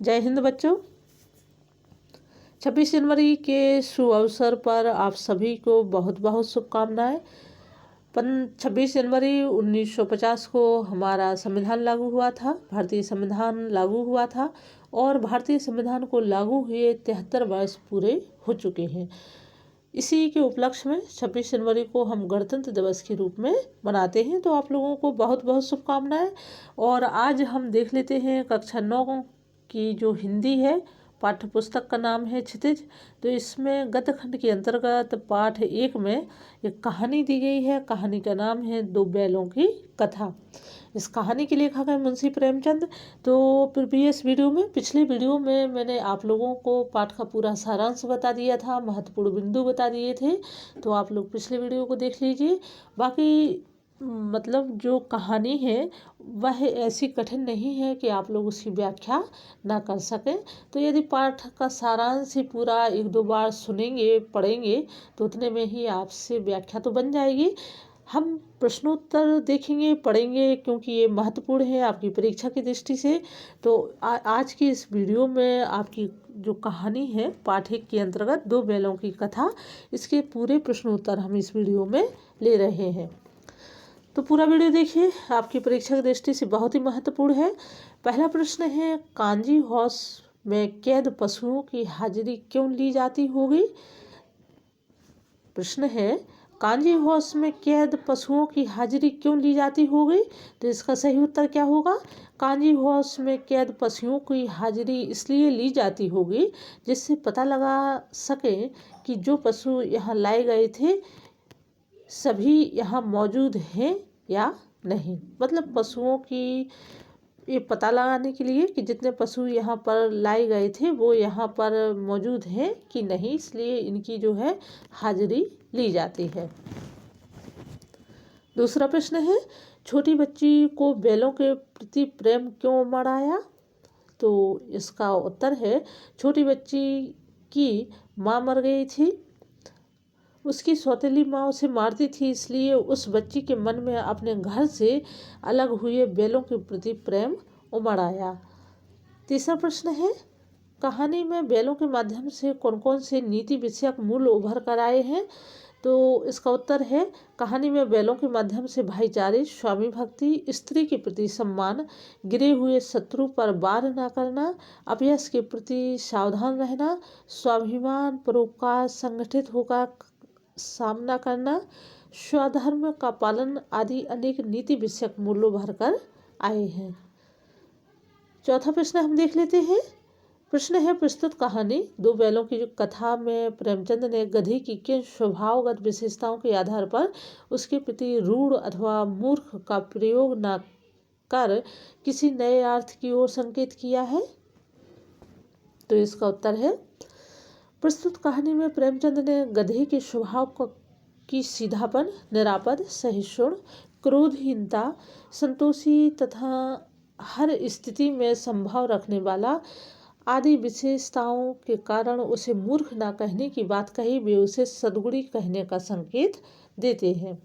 जय हिंद बच्चों। 26 जनवरी के शुभ अवसर पर आप सभी को बहुत बहुत शुभकामनाएं। 26 जनवरी 1950 को हमारा संविधान लागू हुआ था, भारतीय संविधान लागू हुआ था और भारतीय संविधान को लागू हुए 73 वर्ष पूरे हो चुके हैं। इसी के उपलक्ष्य में 26 जनवरी को हम गणतंत्र दिवस के रूप में मनाते हैं। तो आप लोगों को बहुत बहुत शुभकामनाएं। और आज हम देख लेते हैं कक्षा 9 की जो हिंदी है, पाठ्य पुस्तक का नाम है क्षितिज। तो इसमें गद्य खंड के अंतर्गत पाठ 1 में एक कहानी दी गई है। कहानी का नाम है दो बैलों की कथा। इस कहानी के लेखक है मुंशी प्रेमचंद। तो पिछले वीडियो में मैंने आप लोगों को पाठ का पूरा सारांश बता दिया था, महत्वपूर्ण बिंदु बता दिए थे। तो आप लोग पिछले वीडियो को देख लीजिए। बाकी जो कहानी है वह ऐसी कठिन नहीं है कि आप लोग उसकी व्याख्या ना कर सकें। तो यदि पाठ का सारांश ही पूरा 1-2 बार सुनेंगे, पढ़ेंगे तो उतने में ही आपसे व्याख्या तो बन जाएगी। हम प्रश्नोत्तर देखेंगे, पढ़ेंगे, क्योंकि ये महत्वपूर्ण है आपकी परीक्षा की दृष्टि से। तो आज की इस वीडियो में आपकी जो कहानी है पाठ 1 के अंतर्गत दो बैलों की कथा, इसके पूरे प्रश्नोत्तर हम इस वीडियो में ले रहे हैं। तो पूरा वीडियो देखिए, आपकी परीक्षा की दृष्टि से बहुत ही महत्वपूर्ण है। पहला प्रश्न है, कांजी हाउस में कैद पशुओं की हाजिरी क्यों ली जाती होगी? प्रश्न है, कांजी हाउस में कैद पशुओं की हाजिरी क्यों ली जाती होगी? तो इसका सही उत्तर क्या होगा? कांजी हाउस में कैद पशुओं की हाजिरी इसलिए ली जाती होगी जिससे पता लगा सके कि जो पशु यहाँ लाए गए थे सभी यहाँ मौजूद हैं या नहीं। मतलब पशुओं की ये पता लगाने के लिए कि जितने पशु यहाँ पर लाए गए थे वो यहाँ पर मौजूद हैं कि नहीं, इसलिए इनकी जो है हाजिरी ली जाती है। दूसरा प्रश्न है, छोटी बच्ची को बैलों के प्रति प्रेम क्यों उमड़ आया? तो इसका उत्तर है, छोटी बच्ची की माँ मर गई थी, उसकी सौतेली माँ उसे मारती थी, इसलिए उस बच्ची के मन में अपने घर से अलग हुए बैलों के प्रति प्रेम उमड़ आया। तीसरा प्रश्न है, कहानी में बैलों के माध्यम से कौन कौन से नीति विषयक मूल्य उभर कर आए हैं? तो इसका उत्तर है, कहानी में बैलों के माध्यम से भाईचारे, स्वामी भक्ति, स्त्री के प्रति सम्मान, गिरे हुए शत्रु पर वार न करना, अपयश के प्रति सावधान रहना, स्वाभिमान, परोपकार, संगठित होकर सामना करना, स्वधर्म का पालन आदि अनेक नीति विषयक मूल्य उभर कर आए हैं। चौथा प्रश्न हम देख लेते हैं। प्रश्न है, प्रस्तुत कहानी दो बैलों की कथा में प्रेमचंद ने गधे की किन स्वभावगत विशेषताओं के आधार पर उसके प्रति रूढ़ अथवा मूर्ख का प्रयोग न कर किसी नए अर्थ की ओर संकेत किया है? तो इसका उत्तर है, प्रस्तुत कहानी में प्रेमचंद ने गधे के स्वभाव की सीधापन, निरापद, सहिष्णु, क्रोधहीनता, संतोषी तथा हर स्थिति में संभाव रखने वाला आदि विशेषताओं के कारण उसे मूर्ख ना कहने की बात कही, वे उसे सद्गुणी कहने का संकेत देते हैं।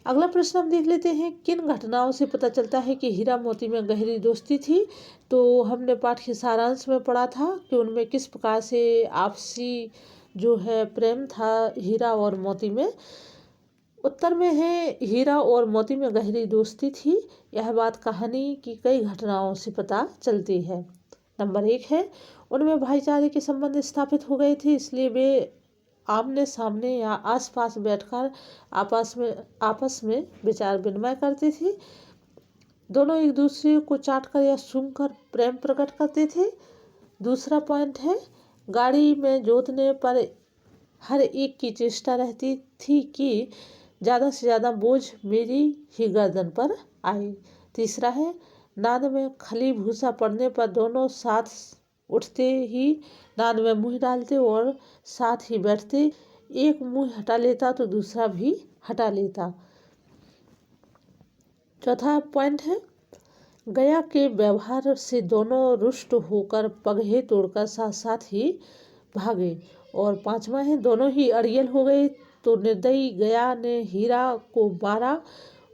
अगला प्रश्न हम देख लेते हैं, किन घटनाओं से पता चलता है कि हीरा मोती में गहरी दोस्ती थी? तो हमने पाठ के सारांश में पढ़ा था कि उनमें किस प्रकार से आपसी जो है प्रेम था हीरा और मोती में। उत्तर में है, हीरा और मोती में गहरी दोस्ती थी। यह बात कहानी की कई घटनाओं से पता चलती है। नंबर 1 है, उनमें भाईचारे के संबंध स्थापित हो गए थे, इसलिए वे आमने सामने या आसपास बैठकर आपस में विचार विनिमय करते थे। दोनों एक दूसरे को चाटकर या सूंघकर प्रेम प्रकट करते थे। दूसरा पॉइंट है, गाड़ी में जोतने पर हर एक की चेष्टा रहती थी कि ज़्यादा से ज़्यादा बोझ मेरी ही गर्दन पर आए। तीसरा है, नाद में खली भूसा पड़ने पर दोनों साथ उठते ही नाद में मुँह डालते और साथ ही बैठते। एक मुँह हटा लेता तो दूसरा भी हटा लेता। चौथा पॉइंट है, गया के व्यवहार से दोनों रुष्ट होकर पगहे तोड़कर साथ साथ ही भागे। और पांचवा है, दोनों ही अड़ियल हो गए तो निर्दयी गया ने हीरा को मारा,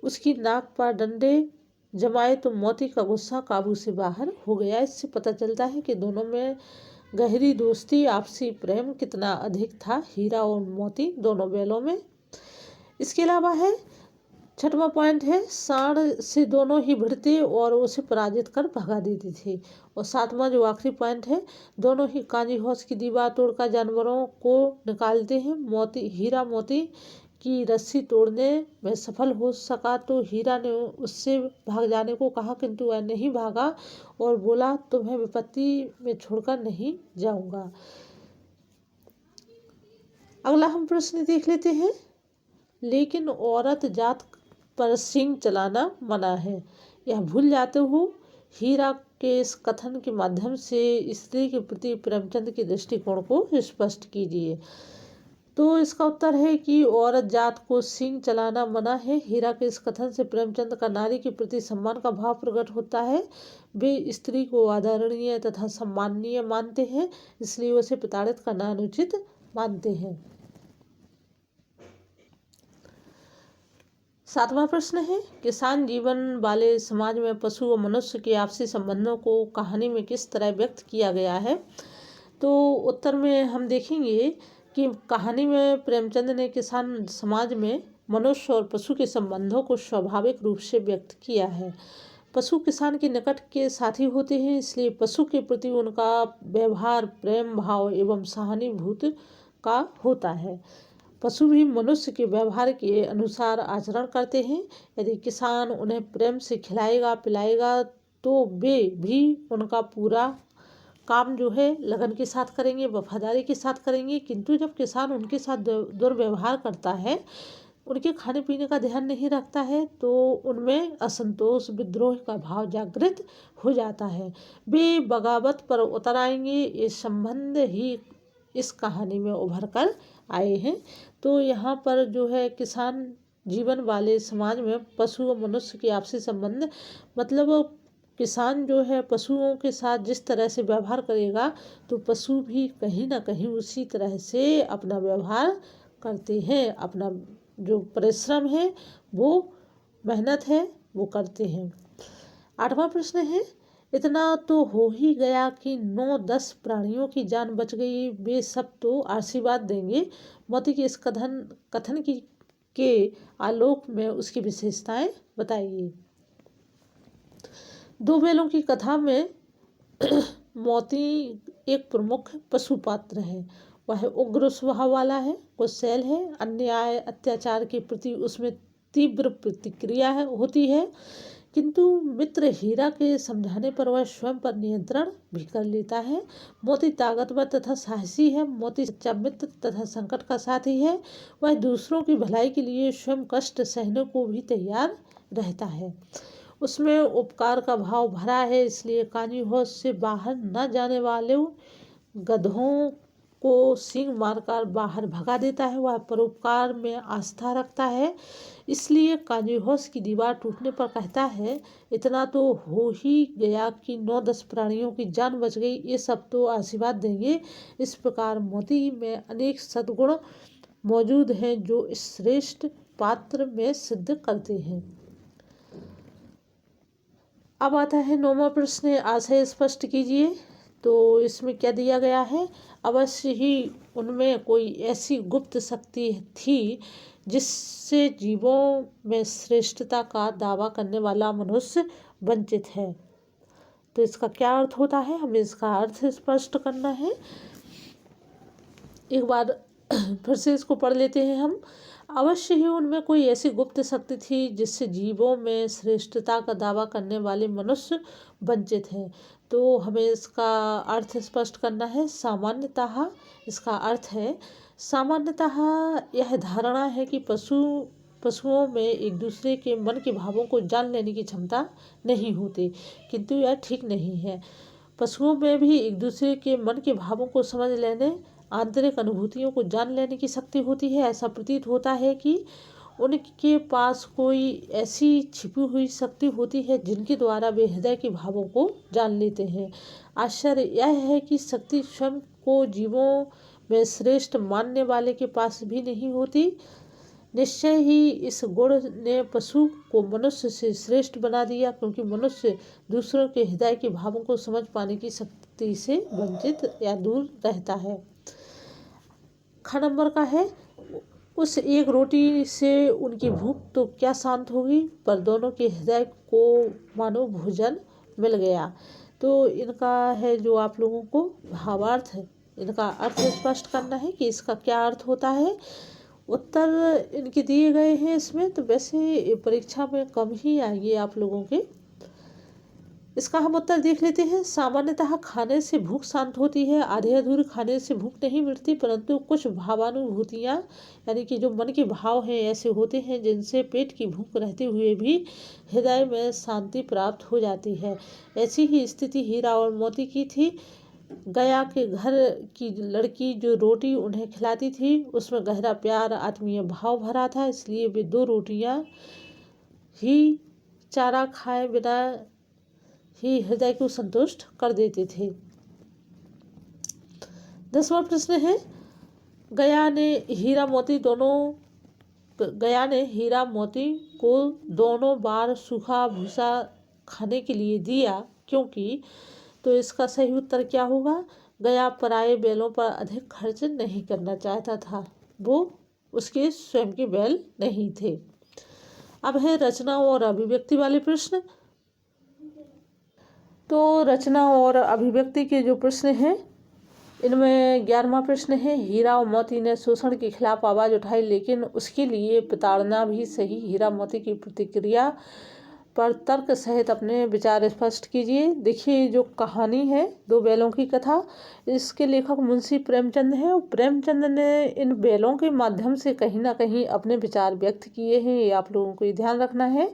उसकी नाक पर डंडे जमाए तो मोती का गुस्सा काबू से बाहर हो गया। इससे पता चलता है कि दोनों में गहरी दोस्ती, आपसी प्रेम कितना अधिक था, हीरा और मोती दोनों बैलों में। इसके अलावा है 6वां पॉइंट है, सांड से दोनों ही भिड़ते और उसे पराजित कर भगा देते थे। और 7वां जो आखिरी पॉइंट है, दोनों ही कांजी हौस की दीवार तोड़कर जानवरों को निकालते हैं। हीरा मोती की रस्सी तोड़ने में सफल हो सका तो हीरा ने उससे भाग जाने को कहा, किंतु वह नहीं भागा और बोला, तुम्हें विपत्ति में छोड़कर नहीं जाऊंगा। अगला हम प्रश्न देख लेते हैं। लेकिन औरत जात पर सींग चलाना मना है, यह भूल जाते हो। हीरा के इस कथन के माध्यम से स्त्री के प्रति प्रेमचंद के दृष्टिकोण को स्पष्ट कीजिए। तो इसका उत्तर है कि औरत जात को सींग चलाना मना है। हीरा के इस कथन से प्रेमचंद का नारी के प्रति सम्मान का भाव प्रकट होता है। वे स्त्री को आदरणीय तथा सम्माननीय मानते हैं, इसलिए उसे प्रताड़ित करना अनुचित मानते हैं। 7वां प्रश्न है, किसान जीवन वाले समाज में पशु और मनुष्य के आपसी संबंधों को कहानी में किस तरह व्यक्त किया गया है। तो उत्तर में हम देखेंगे कि कहानी में प्रेमचंद ने किसान समाज में मनुष्य और पशु के संबंधों को स्वाभाविक रूप से व्यक्त किया है। पशु किसान के निकट के साथी होते हैं, इसलिए पशु के प्रति उनका व्यवहार प्रेम भाव एवं सहानुभूति का होता है। पशु भी मनुष्य के व्यवहार के अनुसार आचरण करते हैं। यदि किसान उन्हें प्रेम से खिलाएगा पिलाएगा तो वे भी उनका पूरा काम जो है लगन के साथ करेंगे, वफादारी के साथ करेंगे। किंतु जब किसान उनके साथ दुर्व्यवहार करता है, उनके खाने पीने का ध्यान नहीं रखता है, तो उनमें असंतोष विद्रोह का भाव जागृत हो जाता है। वे बगावत पर उतर आएंगे। ये संबंध ही इस कहानी में उभर कर आए हैं। तो यहाँ पर जो है किसान जीवन वाले समाज में पशु और मनुष्य के आपसी संबंध, मतलब किसान जो है पशुओं के साथ जिस तरह से व्यवहार करेगा तो पशु भी कहीं ना कहीं उसी तरह से अपना व्यवहार करते हैं। अपना जो परिश्रम है, वो मेहनत है, वो करते हैं। 8वां प्रश्न है, इतना तो हो ही गया कि 9-10 प्राणियों की जान बच गई, वे सब तो आशीर्वाद देंगे। मोती के इस कथन के आलोक में उसकी विशेषताएं बताइए। 2 बैलों की कथा में मोती एक प्रमुख पशु पात्र है। वह उग्र स्वभाव वाला है, गुस्सैल है, अन्याय अत्याचार के प्रति उसमें तीव्र प्रतिक्रिया होती है। किंतु मित्र हीरा के समझाने पर वह स्वयं पर नियंत्रण भी कर लेता है। मोती ताकतवर तथा साहसी है। मोती सच्चा मित्र तथा संकट का साथी है। वह दूसरों की भलाई के लिए स्वयं कष्ट सहने को भी तैयार रहता है। उसमें उपकार का भाव भरा है, इसलिए कांजी हौस से बाहर न जाने वाले गधों को सींग मारकर बाहर भगा देता है। वह परोपकार में आस्था रखता है, इसलिए कांजी हौस की दीवार टूटने पर कहता है, इतना तो हो ही गया कि 9-10 प्राणियों की जान बच गई, ये सब तो आशीर्वाद देंगे। इस प्रकार मोती में अनेक सद्गुण मौजूद हैं जो इस श्रेष्ठ पात्र में सिद्ध करते हैं। अब आता है 9वां प्रश्न, आशय स्पष्ट कीजिए। तो इसमें क्या दिया गया है, अवश्य ही उनमें कोई ऐसी गुप्त शक्ति थी जिससे जीवों में श्रेष्ठता का दावा करने वाला मनुष्य वंचित है। तो इसका क्या अर्थ होता है, हमें इसका अर्थ स्पष्ट करना है। एक बार फिर से इसको पढ़ लेते हैं हम। अवश्य ही उनमें कोई ऐसी गुप्त शक्ति थी जिससे जीवों में श्रेष्ठता का दावा करने वाले मनुष्य वंचित हैं। तो हमें इसका अर्थ स्पष्ट करना है। सामान्यतः इसका अर्थ है, सामान्यतः यह धारणा है कि पशुओं में एक दूसरे के मन के भावों को जान लेने की क्षमता नहीं होती, किंतु यह ठीक नहीं है। पशुओं में भी एक दूसरे के मन के भावों को समझ लेने, आंतरिक अनुभूतियों को जान लेने की शक्ति होती है। ऐसा प्रतीत होता है कि उनके पास कोई ऐसी छिपी हुई शक्ति होती है जिनके द्वारा वे हृदय के भावों को जान लेते हैं। आश्चर्य यह है कि शक्ति स्वयं को जीवों में श्रेष्ठ मानने वाले के पास भी नहीं होती। निश्चय ही इस गुण ने पशु को मनुष्य से श्रेष्ठ बना दिया, क्योंकि मनुष्य दूसरों के हृदय के भावों को समझ पाने की शक्ति से वंचित या दूर रहता है। ख नंबर का है, उस एक रोटी से उनकी भूख तो क्या शांत होगी, पर दोनों के हृदय को मानो भोजन मिल गया। तो इनका है जो आप लोगों को भावार्थ है, इनका अर्थ स्पष्ट करना है कि इसका क्या अर्थ होता है। उत्तर इनके दिए गए हैं इसमें, तो वैसे परीक्षा में कम ही आएंगे आप लोगों के। इसका हम उत्तर देख लेते हैं। सामान्यतः खाने से भूख शांत होती है, आधे अधूरे खाने से भूख नहीं मिटती, परंतु कुछ भावानुभूतियाँ यानी कि जो मन के भाव हैं ऐसे होते हैं जिनसे पेट की भूख रहते हुए भी हृदय में शांति प्राप्त हो जाती है। ऐसी ही स्थिति हीरा और मोती की थी। गया के घर की लड़की जो रोटी उन्हें खिलाती थी उसमें गहरा प्यार, आत्मीय भाव भरा था, इसलिए वे 2 रोटियां ही चारा खाए बिना ही हृदय को संतुष्ट कर देते थे। 10वां प्रश्न है, गया ने हीरा मोती को दोनों बार सूखा भूसा खाने के लिए दिया, क्योंकि तो इसका सही उत्तर क्या होगा। गया पराये बैलों पर अधिक खर्च नहीं करना चाहता था, वो उसके स्वयं के बैल नहीं थे। अब है रचना और अभिव्यक्ति वाले प्रश्न। तो रचना और अभिव्यक्ति के जो प्रश्न हैं इनमें 11वां प्रश्न है, हीरा और मोती ने शोषण के खिलाफ आवाज़ उठाई, लेकिन उसके लिए प्रताड़ना भी सही। हीरा मोती की प्रतिक्रिया पर तर्क सहित अपने विचार स्पष्ट कीजिए। देखिए, जो कहानी है 2 बैलों की कथा, इसके लेखक मुंशी प्रेमचंद हैं और प्रेमचंद ने इन बैलों के माध्यम से कहीं ना कहीं अपने विचार व्यक्त किए हैं, ये आप लोगों को ये ध्यान रखना है।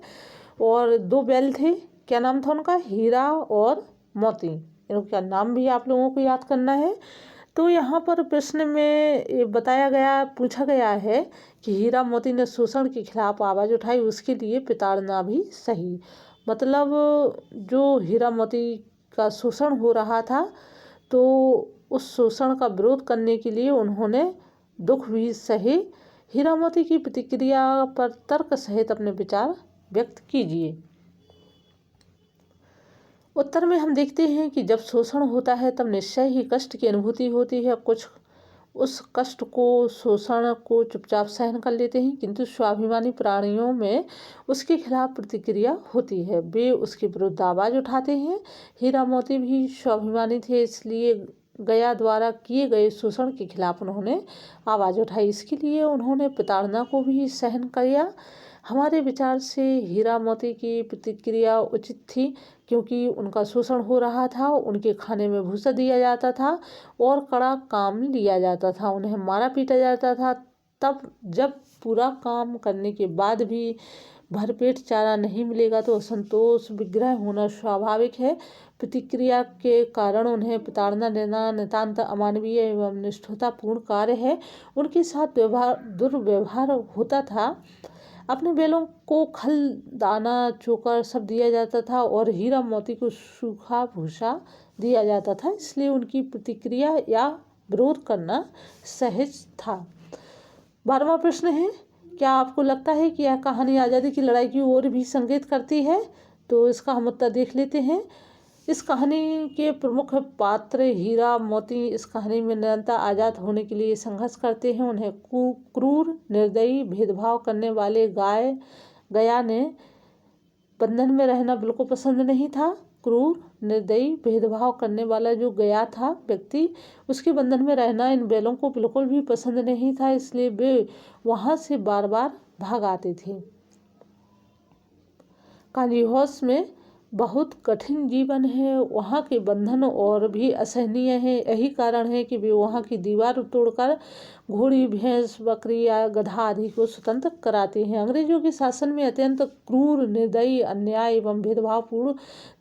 और 2 बैल थे, क्या नाम था उनका, हीरा और मोती, इनका नाम भी आप लोगों को याद करना है। तो यहाँ पर प्रश्न में पूछा गया है कि हीरा मोती ने शोषण के खिलाफ आवाज़ उठाई, उसके लिए प्रताड़ना भी सही। मतलब जो हीरा मोती का शोषण हो रहा था तो उस शोषण का विरोध करने के लिए उन्होंने दुख भी सहे। हीरा मोती की प्रतिक्रिया पर तर्क सहित अपने विचार व्यक्त कीजिए। उत्तर में हम देखते हैं कि जब शोषण होता है तब निश्चय ही कष्ट की अनुभूति होती है। कुछ उस कष्ट को, शोषण को चुपचाप सहन कर लेते हैं, किंतु स्वाभिमानी प्राणियों में उसके खिलाफ प्रतिक्रिया होती है, वे उसके विरुद्ध आवाज़ उठाते हैं। हीरा मोती भी स्वाभिमानी थे, इसलिए गया द्वारा किए गए शोषण के खिलाफ उन्होंने आवाज़ उठाई, इसके लिए उन्होंने प्रताड़ना को भी सहन किया। हमारे विचार से हीरा मोती की प्रतिक्रिया उचित थी, क्योंकि उनका शोषण हो रहा था, उनके खाने में भूसा दिया जाता था और कड़ा काम लिया जाता था, उन्हें मारा पीटा जाता था। तब जब पूरा काम करने के बाद भी भरपेट चारा नहीं मिलेगा तो असंतोष, विग्रह होना स्वाभाविक है। प्रतिक्रिया के कारण उन्हें प्रताड़ना देना नितांत अमानवीय एवं निष्ठुरतापूर्ण कार्य है। उनके साथ दुर्व्यवहार होता था। अपने बैलों को खल, दाना, चोकर सब दिया जाता था और हीरा मोती को सूखा भूसा दिया जाता था, इसलिए उनकी प्रतिक्रिया या विरोध करना सहज था। 12वां प्रश्न है, क्या आपको लगता है कि यह कहानी आज़ादी की लड़ाई की ओर भी संकेत करती है। तो इसका हम उत्तर देख लेते हैं। इस कहानी के प्रमुख पात्र हीरा मोती इस कहानी में निरंतर आज़ाद होने के लिए संघर्ष करते हैं। उन्हें क्रूर, निर्दयी, भेदभाव करने वाले गया ने बंधन में रहना बिल्कुल पसंद नहीं था। क्रूर, निर्दयी, भेदभाव करने वाला जो गया था व्यक्ति, उसके बंधन में रहना इन बैलों को बिल्कुल भी पसंद नहीं था, इसलिए वे वहाँ से बार बार भाग आते थे। कांजी हाउस में बहुत कठिन जीवन है, वहाँ के बंधन और भी असहनीय है। यही कारण है कि वे वहाँ की दीवार तोड़कर घोड़ी, भैंस, बकरी या गधा आदि को स्वतंत्र कराते हैं। अंग्रेजों के शासन में अत्यंत क्रूर, निर्दयी, अन्याय एवं भेदभावपूर्ण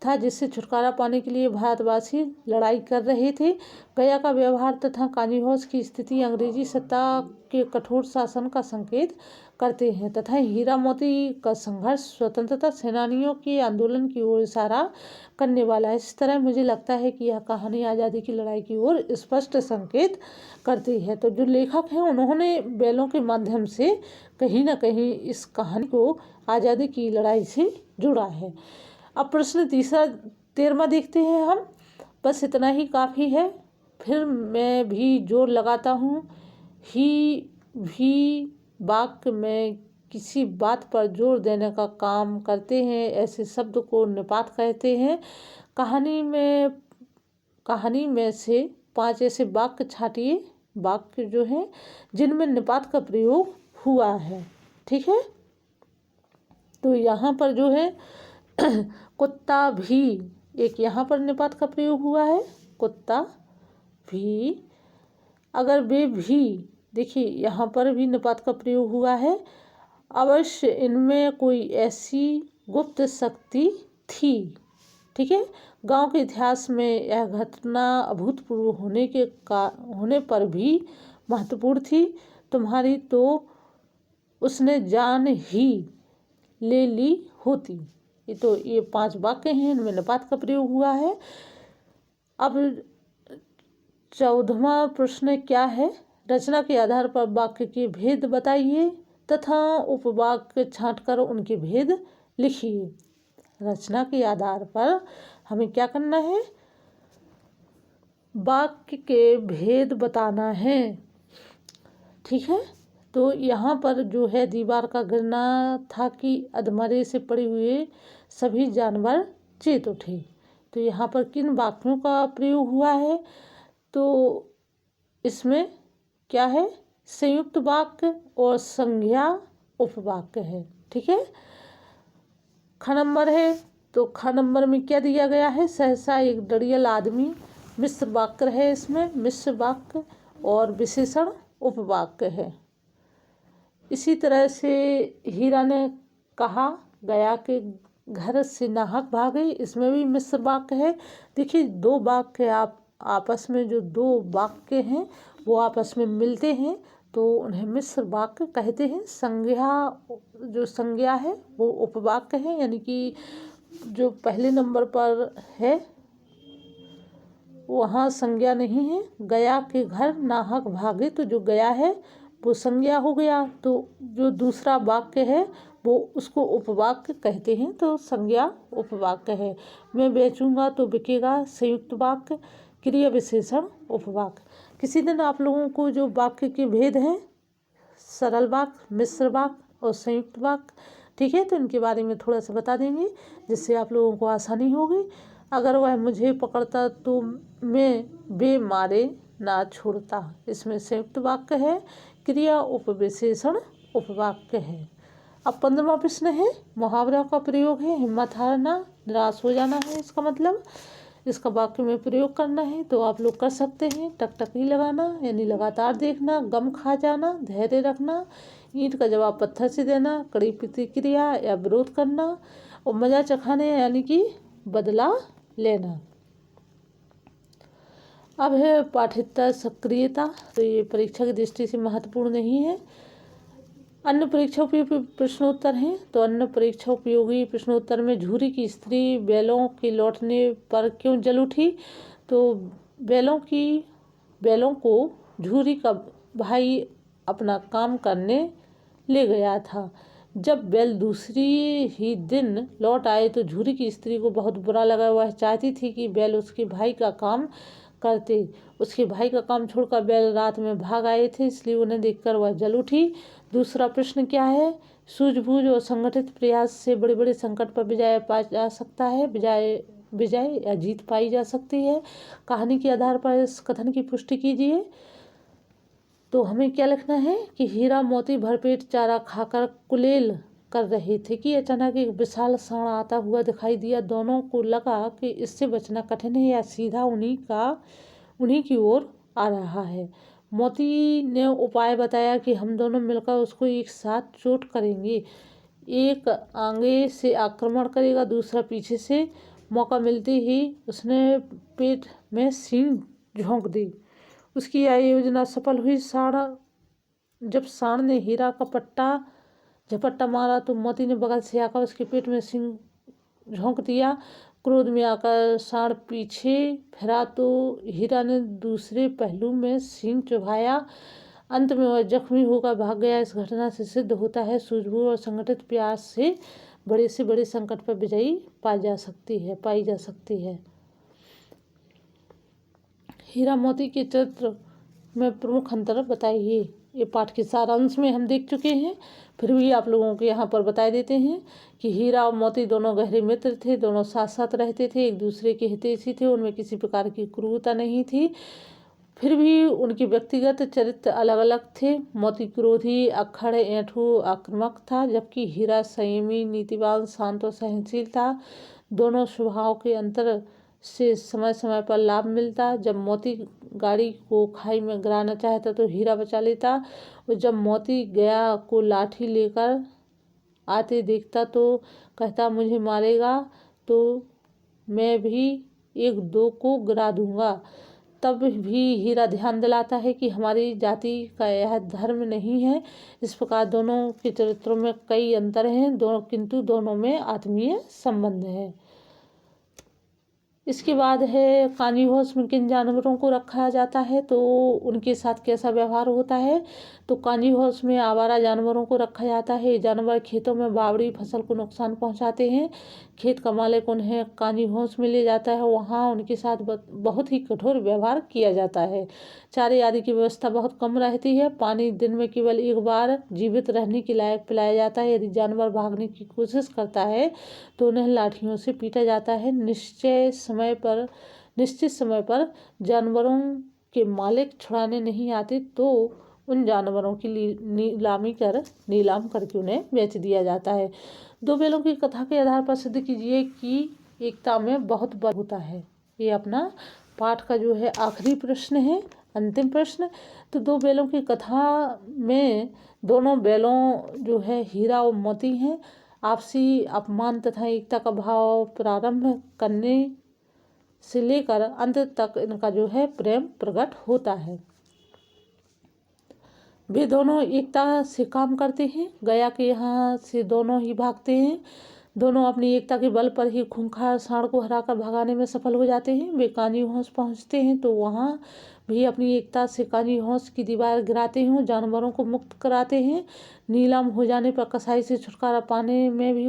था, जिससे छुटकारा पाने के लिए भारतवासी लड़ाई कर रहे थे। गया का व्यवहार तथा कांजी हाउस की स्थिति अंग्रेजी सत्ता के कठोर शासन का संकेत करते हैं तथा हीरा मोती का संघर्ष स्वतंत्रता सेनानियों के आंदोलन की ओर इशारा करने वाला है। इस तरह मुझे लगता है कि यह कहानी आज़ादी की लड़ाई की ओर स्पष्ट संकेत करती है। तो जो लेखक हैं उन्होंने बैलों के माध्यम से कहीं ना कहीं इस कहानी को आज़ादी की लड़ाई से जुड़ा है। अब प्रश्न 13वां देखते हैं हम। बस इतना ही काफ़ी है। फिर मैं भी जोर लगाता हूँ। ही भी वाक्य में किसी बात पर जोर देने का काम करते हैं। ऐसे शब्द को निपात कहते हैं। कहानी में से 5 ऐसे वाक्य छाटिए, वाक्य जो है जिनमें निपात का प्रयोग हुआ है। ठीक है, तो यहाँ पर जो है कुत्ता भी, एक यहाँ पर निपात का प्रयोग हुआ है, कुत्ता भी। अगर वे भी, देखिए यहाँ पर भी निपात का प्रयोग हुआ है। अवश्य इनमें कोई ऐसी गुप्त शक्ति थी। ठीक है, गांव के इतिहास में यह घटना अभूतपूर्व होने पर भी महत्वपूर्ण थी। तुम्हारी तो उसने जान ही ले ली होती। ये 5 वाक्य हैं, इनमें निपात का प्रयोग हुआ है। अब 14वां प्रश्न क्या है? रचना के आधार पर वाक्य के भेद बताइए तथा उपवाक्य छांटकर उनके भेद लिखिए। रचना के आधार पर हमें क्या करना है? वाक्य के भेद बताना है। ठीक है, तो यहाँ पर जो है दीवार का गिरना था कि अधमरे से पड़े हुए सभी जानवर चेत उठे। तो यहाँ पर किन वाक्यों का प्रयोग हुआ है? तो इसमें क्या है? संयुक्त वाक्य और संज्ञा उपवाक्य है। ठीक है, ख नंबर है, तो ख नंबर में क्या दिया गया है? सहसा एक डरियल आदमी। मिश्र वाक्य है, इसमें मिश्र वाक्य और विशेषण उपवाक्य है। इसी तरह से हीरा ने कहा गया कि घर से नाहक भागे, इसमें भी मिश्र वाक्य है। देखिए 2 वाक्य आपस में जो 2 वाक्य हैं वो आपस में मिलते हैं तो उन्हें मिश्र वाक्य कहते हैं। जो संज्ञा है वो उपवाक्य है, यानी कि जो पहले नंबर पर है वहाँ संज्ञा नहीं है। गया के घर नाहक भागे, तो जो गया है वो संज्ञा हो गया, तो जो दूसरा वाक्य है वो उसको उपवाक्य कहते हैं, तो संज्ञा उपवाक्य है। मैं बेचूंगा तो बिकेगा, संयुक्त वाक्य। क्रिया विशेषण उपवाक्य। किसी दिन आप लोगों को जो वाक्य के भेद हैं, सरल वाक्य, मिश्र वाक्य और संयुक्त वाक्य, ठीक है, तो इनके बारे में थोड़ा सा बता देंगे जिससे आप लोगों को आसानी होगी। अगर वह मुझे पकड़ता तो मैं बेमारे ना छोड़ता, इसमें संयुक्त वाक्य है। क्रिया उपविशेषण उपवाक्य है। अब 15वां प्रश्न है, मुहावरा का प्रयोग है। हिम्मत हारना, निराश हो जाना है इसका मतलब। इसका वाक्य में प्रयोग करना है तो आप लोग कर सकते हैं। टकटकी लगाना यानी लगातार देखना, गम खा जाना, धैर्य रखना, ईंट का जवाब पत्थर से देना, कड़ी प्रतिक्रिया या विरोध करना, और मजा चखाने यानी कि बदला लेना। अब है पाठ्यता सक्रियता, तो ये परीक्षा की दृष्टि से महत्वपूर्ण नहीं है। अन्य परीक्षा उपयोगी प्रश्नोत्तर हैं, तो अन्य परीक्षा उपयोगी प्रश्नोत्तर में झूरी की स्त्री बैलों के लौटने पर क्यों जल उठी? तो बैलों को झूरी का भाई अपना काम करने ले गया था। जब बैल दूसरी ही दिन लौट आए तो झूरी की स्त्री को बहुत बुरा लगा। वह चाहती थी कि बैल उसके भाई का काम करते। उसके भाई का काम छोड़कर बैल रात में भाग आए थे, इसलिए उन्हें देखकर वह जल उठी। दूसरा प्रश्न क्या है? सूझबूझ और संगठित प्रयास से बड़े बड़े संकट पर विजय पाया जा सकता है। विजय या जीत पाई जा सकती है। कहानी के आधार पर इस कथन की पुष्टि कीजिए। तो हमें क्या लिखना है कि हीरा मोती भरपेट चारा खाकर कुलेल कर रहे थे कि अचानक एक विशाल सांड आता हुआ दिखाई दिया। दोनों को लगा कि इससे बचना कठिन है या सीधा उन्हीं की ओर आ रहा है। मोती ने उपाय बताया कि हम दोनों मिलकर उसको एक साथ चोट करेंगे। एक आगे से आक्रमण करेगा, दूसरा पीछे से। मौका मिलते ही उसने पेट में सींग झोंक दी। उसकी यह योजना सफल हुई। जब सांड ने हीरा का पट्टा झपट्टा मारा तो मोती ने बगल से आकर उसके पेट में सिंह झोंक दिया। क्रोध में आकर सांड पीछे फिरा तो हीरा ने दूसरे पहलू में सिंह चुभाया। अंत में वह जख्मी होकर भाग गया। इस घटना से सिद्ध होता है सूझबूझ और संगठित प्रयास से बड़े संकट पर विजयी पाई जा सकती है। हीरा मोती के चरित्र में प्रमुख अंतर बताइए। ये पाठ के सारांश में हम देख चुके हैं, फिर भी आप लोगों को यहाँ पर बता देते हैं कि हीरा और मोती दोनों गहरे मित्र थे। दोनों साथ साथ रहते थे, एक दूसरे के हितैषी थे। उनमें किसी प्रकार की क्रूरता नहीं थी, फिर भी उनके व्यक्तिगत चरित्र अलग अलग थे। मोती क्रोधी, अक्खड़, ऐंठू, आक्रामक था, जबकि हीरा संयमी, नीतिवान, शांत और सहनशील था। दोनों स्वभाव के अंतर से समय समय पर लाभ मिलता। जब मोती गाड़ी को खाई में गिराना चाहता तो हीरा बचा लेता, और जब मोती गया को लाठी लेकर आते देखता तो कहता मुझे मारेगा तो मैं भी एक दो को गिरा दूंगा। तब भी हीरा ध्यान दिलाता है कि हमारी जाति का यह धर्म नहीं है। इस प्रकार दोनों के चरित्रों में कई अंतर हैं, किंतु दोनों में आत्मीय संबंध है। इसके बाद है कानी हाउस में किन जानवरों को रखा जाता है तो उनके साथ कैसा व्यवहार होता है। तो कानी हाउस में आवारा जानवरों को रखा जाता है। ये जानवर खेतों में बावड़ी फसल को नुकसान पहुंचाते हैं। खेत का मालिक उन्हें कानी हाउस में ले जाता है, वहाँ उनके साथ बहुत ही कठोर व्यवहार किया जाता है। चारे आदि की व्यवस्था बहुत कम रहती है। पानी दिन में केवल एक बार जीवित रहने के लायक पिलाया जाता है। यदि जानवर भागने की कोशिश करता है तो उन्हें लाठियों से पीटा जाता है। निश्चित समय पर जानवरों के मालिक छुड़ाने नहीं आते तो उन जानवरों की नीलाम करके उन्हें बेच दिया जाता है। दो बैलों की कथा के आधार पर सिद्ध कीजिए कि एकता में बहुत बल होता है। ये अपना पाठ का जो है आखिरी प्रश्न है, अंतिम प्रश्न। तो दो बैलों की कथा में दोनों बैलों जो है हीरा और मोती हैं। आपसी अपमान तथा एकता का भाव प्रारंभ करने से लेकर अंत तक इनका जो है प्रेम प्रकट होता है। वे दोनों एकता से काम करते हैं। गया के यहाँ से दोनों ही भागते हैं। दोनों अपनी एकता के बल पर ही खूंखार सांड को हराकर भगाने में सफल हो जाते हैं। वे कानी हाउस पहुँचते हैं तो वहाँ भी अपनी एकता से कानी हाउस की दीवार गिराते हैं, जानवरों को मुक्त कराते हैं। नीलाम हो जाने पर कसाई से छुटकारा पाने में भी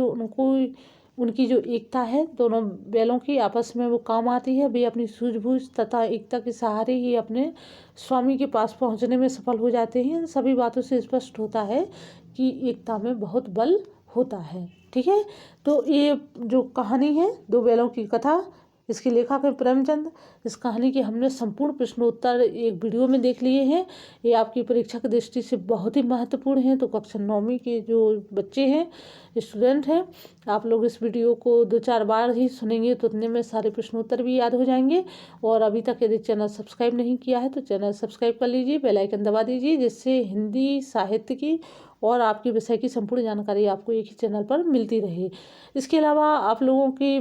उनकी जो एकता है दोनों बैलों की आपस में वो काम आती है। वे अपनी सूझबूझ तथा एकता के सहारे ही अपने स्वामी के पास पहुंचने में सफल हो जाते हैं। सभी बातों से स्पष्ट होता है कि एकता में बहुत बल होता है। ठीक है, तो ये जो कहानी है दो बैलों की कथा, इसके लेखक है प्रेमचंद। इस कहानी के हमने संपूर्ण प्रश्नोत्तर एक वीडियो में देख लिए हैं। ये आपकी परीक्षा की दृष्टि से बहुत ही महत्वपूर्ण है। तो कक्षा 9वीं के जो बच्चे हैं, स्टूडेंट हैं, आप लोग इस वीडियो को 2-4 बार ही सुनेंगे तो उतने में सारे प्रश्नोत्तर भी याद हो जाएंगे। और अभी तक यदि चैनल सब्सक्राइब नहीं किया है तो चैनल सब्सक्राइब कर लीजिए, बेल आइकन दबा दीजिए, जिससे हिंदी साहित्य की और आपके विषय की संपूर्ण जानकारी आपको एक ही चैनल पर मिलती रहे। इसके अलावा आप लोगों की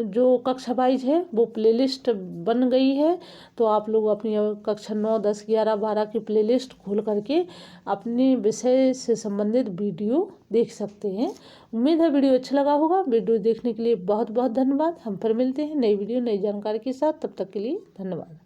जो कक्षा वाइज है वो प्लेलिस्ट बन गई है, तो आप लोग अपनी कक्षा 9, 10, 11, 12 की प्लेलिस्ट खोल करके अपने विषय से संबंधित वीडियो देख सकते हैं। उम्मीद है वीडियो अच्छा लगा होगा। वीडियो देखने के लिए बहुत बहुत धन्यवाद। हम फिर मिलते हैं नई वीडियो नई जानकारी के साथ। तब तक के लिए धन्यवाद।